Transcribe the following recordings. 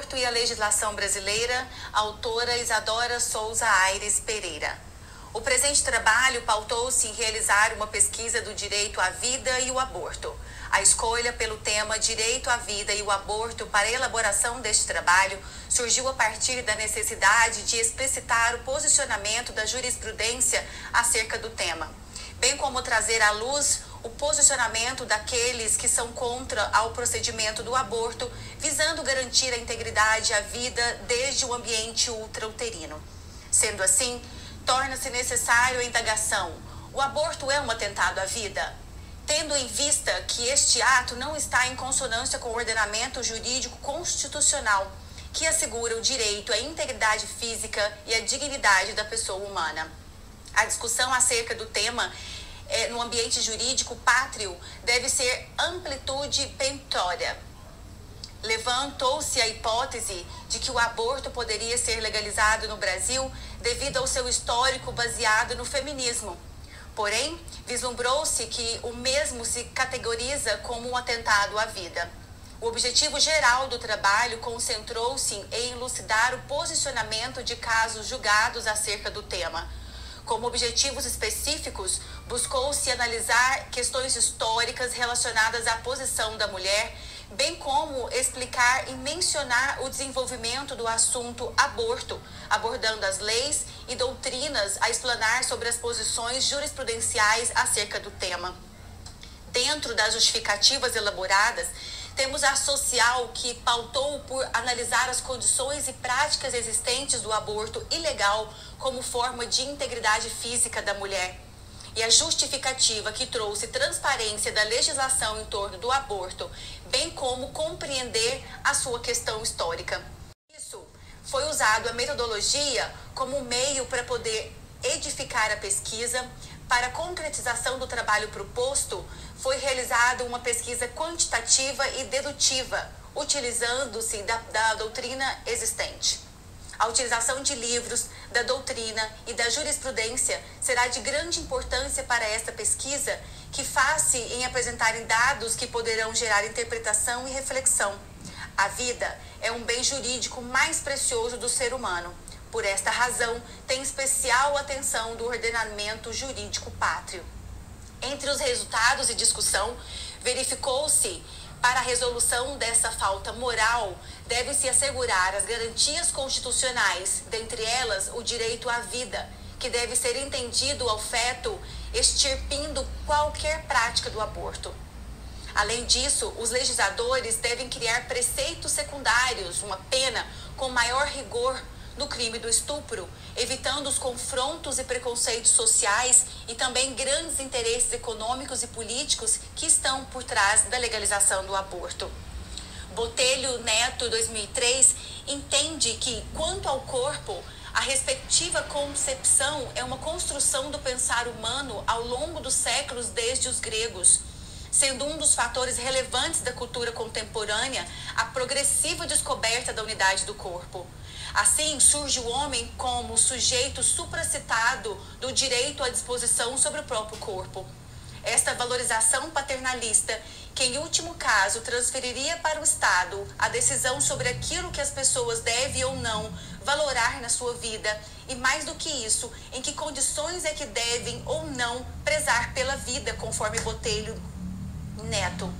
aborto e a legislação brasileira, autora Isadora Souza Aires Pereira. O presente trabalho pautou-se em realizar uma pesquisa do direito à vida e o aborto. A escolha pelo tema Direito à Vida e o Aborto para a elaboração deste trabalho surgiu a partir da necessidade de explicitar o posicionamento da jurisprudência acerca do tema, bem como trazer à luz o posicionamento daqueles que são contra ao procedimento do aborto, visando garantir a integridade à vida desde o ambiente ultrauterino. Sendo assim, torna-se necessário a indagação: o aborto é um atentado à vida? Tendo em vista que este ato não está em consonância com o ordenamento jurídico constitucional, que assegura o direito à integridade física e à dignidade da pessoa humana. A discussão acerca do tema no ambiente jurídico pátrio deve ser amplitude perentória. Levantou-se a hipótese de que o aborto poderia ser legalizado no Brasil devido ao seu histórico baseado no feminismo. Porém, vislumbrou-se que o mesmo se categoriza como um atentado à vida. O objetivo geral do trabalho concentrou-se em elucidar o posicionamento de casos julgados acerca do tema. Como objetivos específicos, buscou-se analisar questões históricas relacionadas à posição da mulher, bem como explicar e mencionar o desenvolvimento do assunto aborto, abordando as leis e doutrinas a explanar sobre as posições jurisprudenciais acerca do tema. Dentro das justificativas elaboradas, temos a social, que pautou por analisar as condições e práticas existentes do aborto ilegal como forma de integridade física da mulher. E a justificativa, que trouxe transparência da legislação em torno do aborto, bem como compreender a sua questão histórica. Isso foi usado a metodologia como meio para poder edificar a pesquisa. Para a concretização do trabalho proposto, foi realizada uma pesquisa quantitativa e dedutiva, utilizando-se da doutrina existente. A utilização de livros, da doutrina e da jurisprudência será de grande importância para esta pesquisa, que faz-se em apresentarem dados que poderão gerar interpretação e reflexão. A vida é um bem jurídico mais precioso do ser humano. Por esta razão, tem especial atenção do ordenamento jurídico pátrio. Entre os resultados e discussão, verificou-se para a resolução dessa falta moral, deve-se assegurar as garantias constitucionais, dentre elas o direito à vida, que deve ser entendido ao feto, extirpindo qualquer prática do aborto. Além disso, os legisladores devem criar preceitos secundários, uma pena com maior rigor no crime do estupro, evitando os confrontos e preconceitos sociais e também grandes interesses econômicos e políticos que estão por trás da legalização do aborto. Botelho Neto, 2003, entende que, quanto ao corpo, a respectiva concepção é uma construção do pensar humano ao longo dos séculos desde os gregos, sendo um dos fatores relevantes da cultura contemporânea a progressiva descoberta da unidade do corpo. Assim, surge o homem como sujeito supracitado do direito à disposição sobre o próprio corpo. Esta valorização paternalista, que em último caso transferiria para o Estado a decisão sobre aquilo que as pessoas devem ou não valorar na sua vida, e mais do que isso, em que condições é que devem ou não prezar pela vida, conforme Botelho Neto.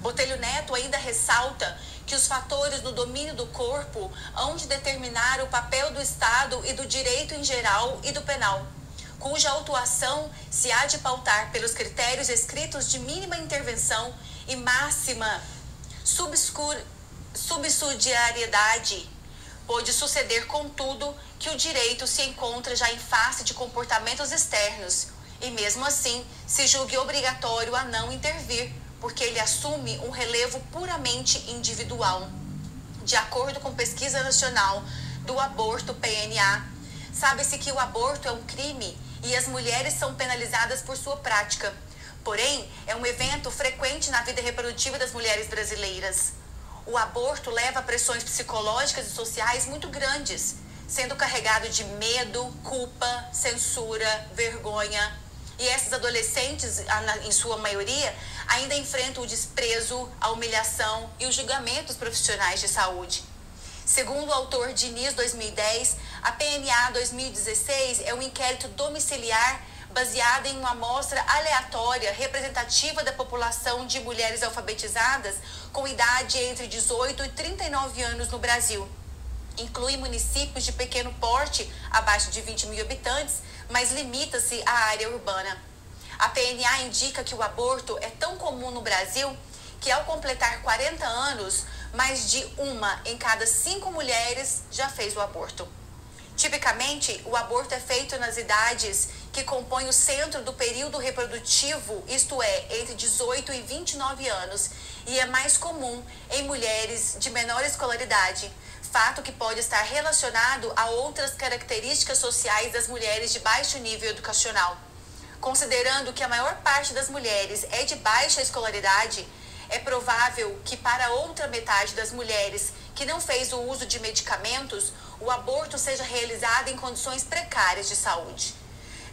Botelho Neto ainda ressalta que os fatores do domínio do corpo hão de determinar o papel do Estado e do direito em geral e do penal, cuja autuação se há de pautar pelos critérios escritos de mínima intervenção e máxima subsidiariedade. Pode suceder, contudo, que o direito se encontra já em face de comportamentos externos e, mesmo assim, se julgue obrigatório a não intervir, porque ele assume um relevo puramente individual. De acordo com Pesquisa Nacional do Aborto, PNA, sabe-se que o aborto é um crime e as mulheres são penalizadas por sua prática. Porém, é um evento frequente na vida reprodutiva das mulheres brasileiras. O aborto leva a pressões psicológicas e sociais muito grandes, sendo carregado de medo, culpa, censura, vergonha. E essas adolescentes, em sua maioria, ainda enfrentam o desprezo, a humilhação e os julgamentos profissionais de saúde. Segundo o autor Diniz 2010, a PNA 2016 é um inquérito domiciliar baseado em uma amostra aleatória representativa da população de mulheres alfabetizadas com idade entre 18 e 39 anos no Brasil. Inclui municípios de pequeno porte, abaixo de 20 mil habitantes, mas limita-se à área urbana. A PNA indica que o aborto é tão comum no Brasil que, ao completar 40 anos, mais de uma em cada 5 mulheres já fez o aborto. Tipicamente, o aborto é feito nas idades que compõem o centro do período reprodutivo, isto é, entre 18 e 29 anos, e é mais comum em mulheres de menor escolaridade, fato que pode estar relacionado a outras características sociais das mulheres de baixo nível educacional. Considerando que a maior parte das mulheres é de baixa escolaridade, é provável que para outra metade das mulheres que não fez o uso de medicamentos, o aborto seja realizado em condições precárias de saúde.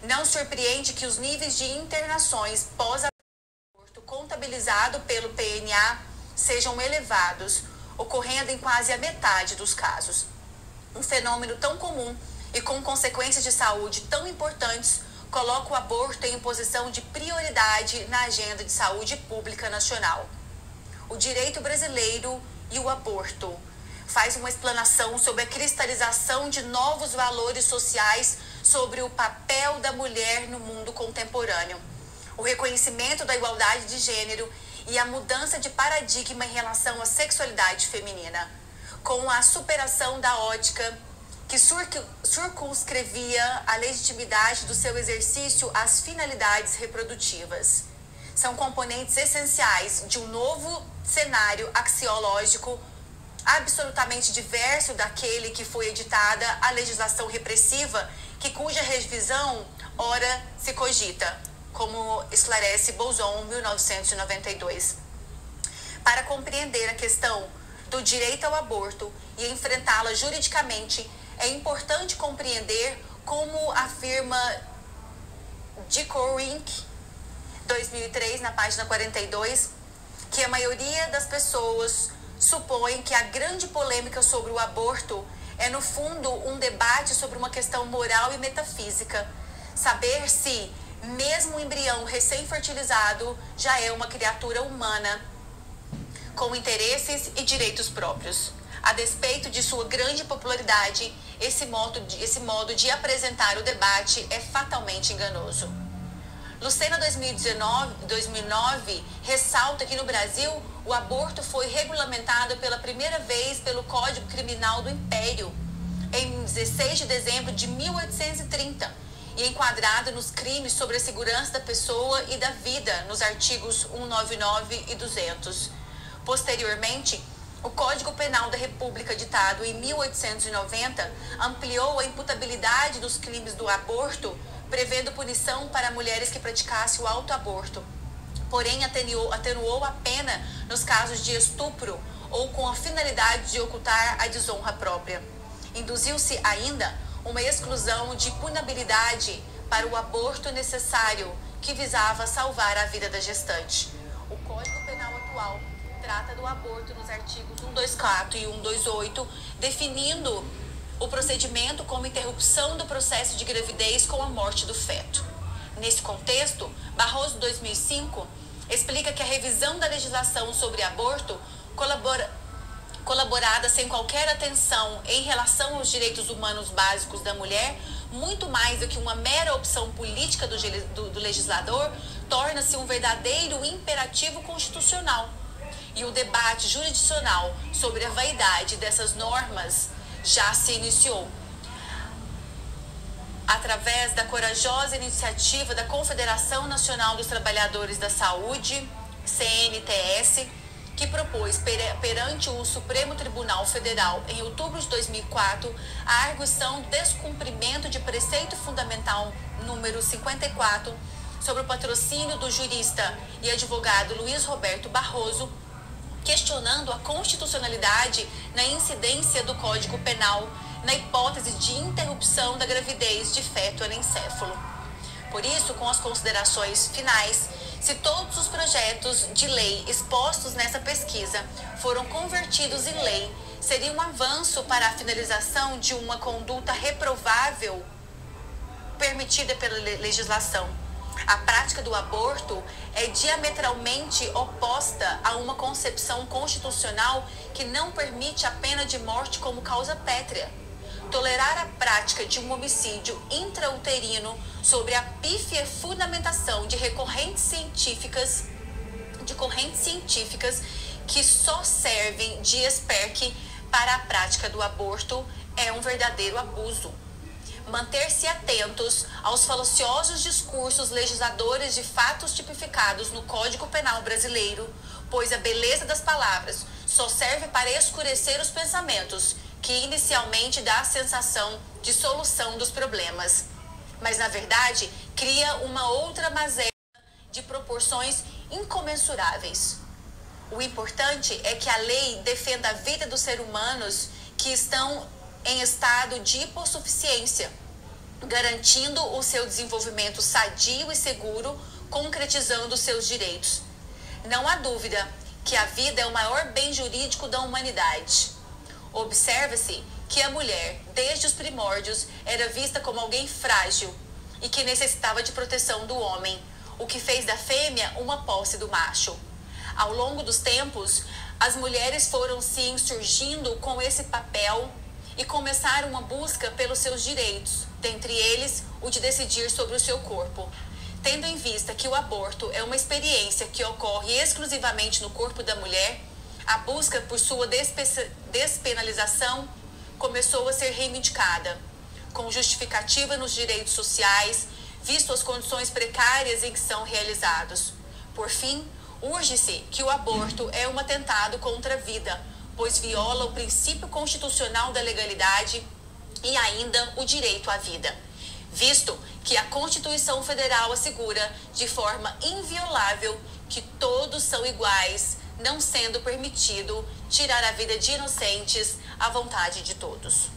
Não surpreende que os níveis de internações pós-aborto contabilizado pelo PNA sejam elevados, ocorrendo em quase a metade dos casos. Um fenômeno tão comum e com consequências de saúde tão importantes coloca o aborto em posição de prioridade na agenda de saúde pública nacional. O direito brasileiro e o aborto faz uma explanação sobre a cristalização de novos valores sociais sobre o papel da mulher no mundo contemporâneo, o reconhecimento da igualdade de gênero e a mudança de paradigma em relação à sexualidade feminina, com a superação da ótica que circunscrevia a legitimidade do seu exercício às finalidades reprodutivas. São componentes essenciais de um novo cenário axiológico absolutamente diverso daquele que foi editada a legislação repressiva, cuja revisão, ora, se cogita, como esclarece Bolzon, 1992. Para compreender a questão do direito ao aborto e enfrentá-la juridicamente, é importante compreender, como afirma Dickorink, 2003, na página 42, que a maioria das pessoas supõe que a grande polêmica sobre o aborto é, no fundo, um debate sobre uma questão moral e metafísica. Saber se, mesmo o embrião recém-fertilizado, já é uma criatura humana, com interesses e direitos próprios. A despeito de sua grande popularidade, esse modo de apresentar o debate é fatalmente enganoso. Lucena 2009 ressalta que no Brasil o aborto foi regulamentado pela primeira vez pelo Código Criminal do Império em 16 de dezembro de 1830 e enquadrado nos crimes sobre a segurança da pessoa e da vida nos artigos 199 e 200. Posteriormente, o Código Penal da República, ditado em 1890, ampliou a imputabilidade dos crimes do aborto, prevendo punição para mulheres que praticassem o autoaborto. Porém, atenuou a pena nos casos de estupro ou com a finalidade de ocultar a desonra própria. Induziu-se ainda uma exclusão de punibilidade para o aborto necessário, que visava salvar a vida da gestante. O Código Penal atual trata do aborto nos artigos 124 e 128, definindo o procedimento como interrupção do processo de gravidez com a morte do feto. Nesse contexto, Barroso 2005 explica que a revisão da legislação sobre aborto, colaborada sem qualquer atenção em relação aos direitos humanos básicos da mulher, muito mais do que uma mera opção política do legislador, torna-se um verdadeiro imperativo constitucional. E o debate jurisdicional sobre a vaidade dessas normas já se iniciou. Através da corajosa iniciativa da Confederação Nacional dos Trabalhadores da Saúde, CNTS, que propôs perante o Supremo Tribunal Federal, em outubro de 2004, a arguição do descumprimento de preceito fundamental número 54 sobre o patrocínio do jurista e advogado Luiz Roberto Barroso, questionando a constitucionalidade na incidência do Código Penal na hipótese de interrupção da gravidez de feto anencéfalo. Por isso, com as considerações finais, se todos os projetos de lei expostos nessa pesquisa foram convertidos em lei, seria um avanço para a finalização de uma conduta reprovável permitida pela legislação. A prática do aborto é diametralmente oposta a uma concepção constitucional que não permite a pena de morte como causa pétrea. Tolerar a prática de um homicídio intrauterino sobre a pífia fundamentação de correntes científicas que só servem de esperque para a prática do aborto é um verdadeiro abuso. Manter-se atentos aos falaciosos discursos legisladores de fatos tipificados no Código Penal brasileiro, pois a beleza das palavras só serve para escurecer os pensamentos, que inicialmente dá a sensação de solução dos problemas, mas na verdade cria uma outra mazela de proporções incomensuráveis. O importante é que a lei defenda a vida dos seres humanos que estão em estado de hipossuficiência, garantindo o seu desenvolvimento sadio e seguro, concretizando seus direitos. Não há dúvida que a vida é o maior bem jurídico da humanidade. Observa-se que a mulher, desde os primórdios, era vista como alguém frágil e que necessitava de proteção do homem, o que fez da fêmea uma posse do macho. Ao longo dos tempos, as mulheres foram se insurgindo com esse papel e começaram uma busca pelos seus direitos, dentre eles o de decidir sobre o seu corpo. Tendo em vista que o aborto é uma experiência que ocorre exclusivamente no corpo da mulher, a busca por sua despenalização começou a ser reivindicada, com justificativa nos direitos sociais, visto as condições precárias em que são realizados. Por fim, urge-se que o aborto é um atentado contra a vida, pois viola o princípio constitucional da legalidade e ainda o direito à vida, visto que a Constituição Federal assegura de forma inviolável que todos são iguais, não sendo permitido tirar a vida de inocentes à vontade de todos.